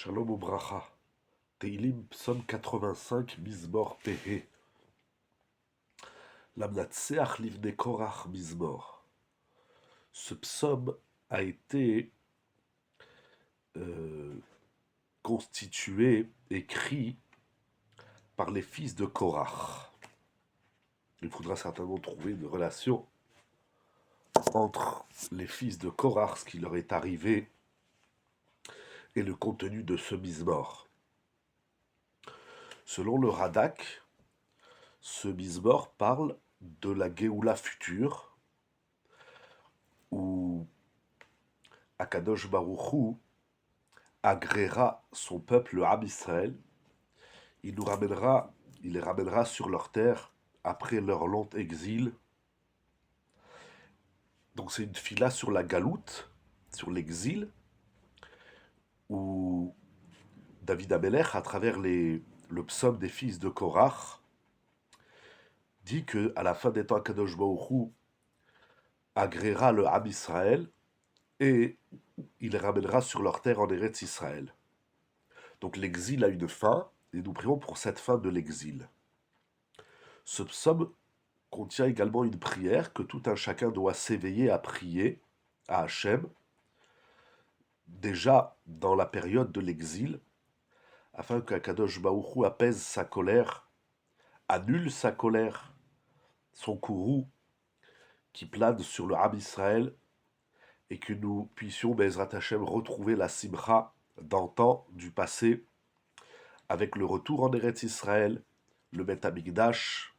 Shalom Obracha. Teilim Psaume 85, Mizmor Pehe. Lamnatseach livne Korach Mizmor. Ce psaume a été euh, constitué, écrit par les fils de Korach. Il faudra certainement trouver une relation entre les fils de Korach, ce qui leur est arrivé, et le contenu de ce Mizmor. Selon le Radak, ce Mizmor parle de la Géoula future, où Akadosh Baruch Hu agréera son peuple, le Ham Israël. Il les ramènera sur leur terre après leur long exil. Donc c'est une fila sur la galoute, sur l'exil, où David Amelech, à travers le psaume des fils de Korach, dit que à la fin des temps, Akadosh Baruch Hu agréera le Ham Israël et il les ramènera sur leur terre en Eretz Israël. Donc l'exil a une fin, et nous prions pour cette fin de l'exil. Ce psaume contient également une prière que tout un chacun doit s'éveiller à prier à Hachem, déjà dans la période de l'exil, afin qu'Akadosh Baruch Hu apaise sa colère, annule sa colère, son courroux qui plane sur le Ham Israël, et que nous puissions, Bezrat Hachem, retrouver la simcha d'antan, du passé, avec le retour en Eretz Israël, le Bet Hamikdash,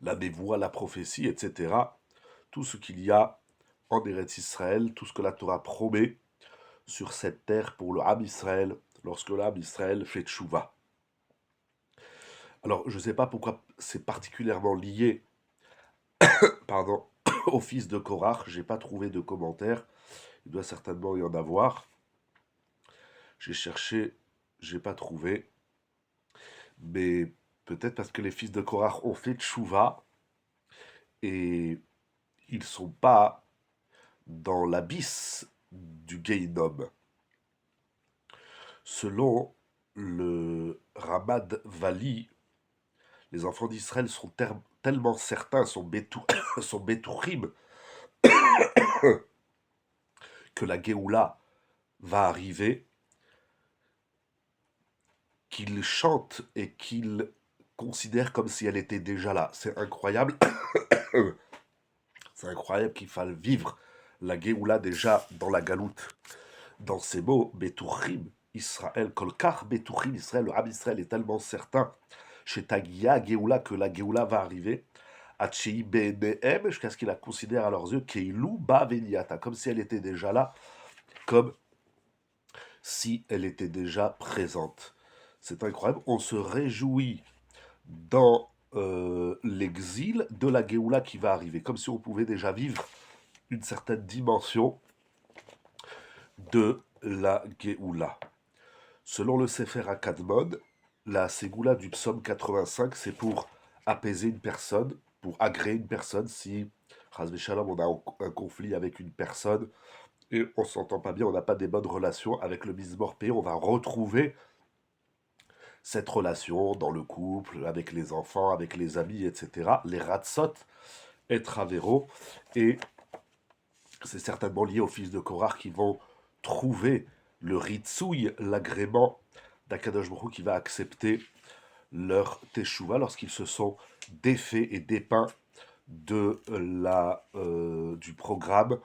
la névoie, la prophétie, etc. Tout ce qu'il y a en Eretz Israël, tout ce que la Torah promet sur cette terre pour le Ham Israël, lorsque le Ham Israël fait tchouva. Alors, je ne sais pas pourquoi c'est particulièrement lié pardon, au fils de Korach, j'ai pas trouvé de commentaire, il doit certainement y en avoir. J'ai cherché, j'ai pas trouvé, mais peut-être parce que les fils de Korach ont fait tchouva et ils sont pas dans l'abysse du Gehinom. Selon le Ramad Vali, les enfants d'Israël sont tellement certains, sont bétourim, que la Géoula va arriver, qu'ils chantent et qu'ils considèrent comme si elle était déjà là. C'est incroyable. C'est incroyable qu'il faille vivre la Géoula déjà dans la galoute. Dans ces mots, Betouchim, Israël, Kolkar, Betouchim, Israël, le Ham Israël est tellement certain chez Tagia Géoula que la Géoula va arriver. Atchei Benehem, jusqu'à ce qu'ils la considèrent à leurs yeux, Keilou Ba Veniata, comme si elle était déjà là, comme si elle était déjà présente. C'est incroyable. On se réjouit dans l'exil de la Géoula qui va arriver, comme si on pouvait déjà vivre une certaine dimension de la Géoula. Selon le Sefer Akadmon, la Ségoula du psaume 85, c'est pour apaiser une personne, pour agréer une personne. Si, Chas Shalom, on a un conflit avec une personne et on s'entend pas bien, on n'a pas des bonnes relations avec le Mizmor P, on va retrouver cette relation dans le couple, avec les enfants, avec les amis, etc. Les Ratzot et Travero. Et c'est certainement lié aux fils de Korach qui vont trouver le ritsouille, l'agrément d'Akadosh Baruch Hu qui va accepter leur teshuva lorsqu'ils se sont défaits et dépeints du programme,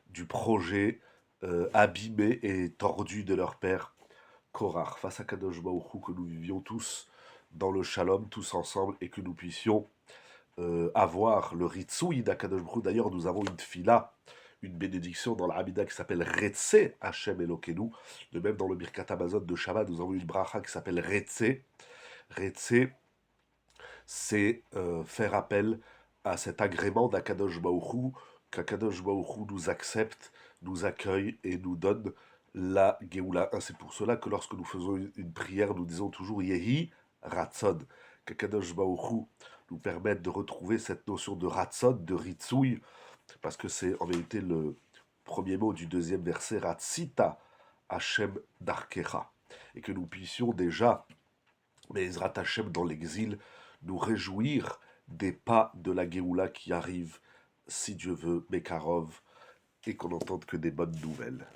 du projet abîmé et tordu de leur père Korach. Face à Kadosh Baruch Hu, que nous vivions tous dans le shalom, tous ensemble, et que nous puissions avoir le ritsouille d'Akadosh Baruch Hu. D'ailleurs, nous avons une fila, une bénédiction dans l'Amida qui s'appelle Retse Hashem Elokeinu. De même, dans le Birkat Hamazon de Shabbat, nous avons une bracha qui s'appelle Retse. Retse, c'est faire appel à cet agrément d'Akadosh Baruch Hu, qu'Akadosh Baruch Hu nous accepte, nous accueille et nous donne la Géoula. C'est pour cela que lorsque nous faisons une prière, nous disons toujours Yehi Ratzon, qu'Akadosh Baruch Hu nous permette de retrouver cette notion de Ratzon, de Ritsouille, parce que c'est en vérité le premier mot du deuxième verset, Ratzita Hashem Darkecha. et que nous puissions déjà, Bezrat Hashem, dans l'exil, nous réjouir des pas de la Géoula qui arrive, si Dieu veut, Bekarov, et qu'on n'entende que des bonnes nouvelles.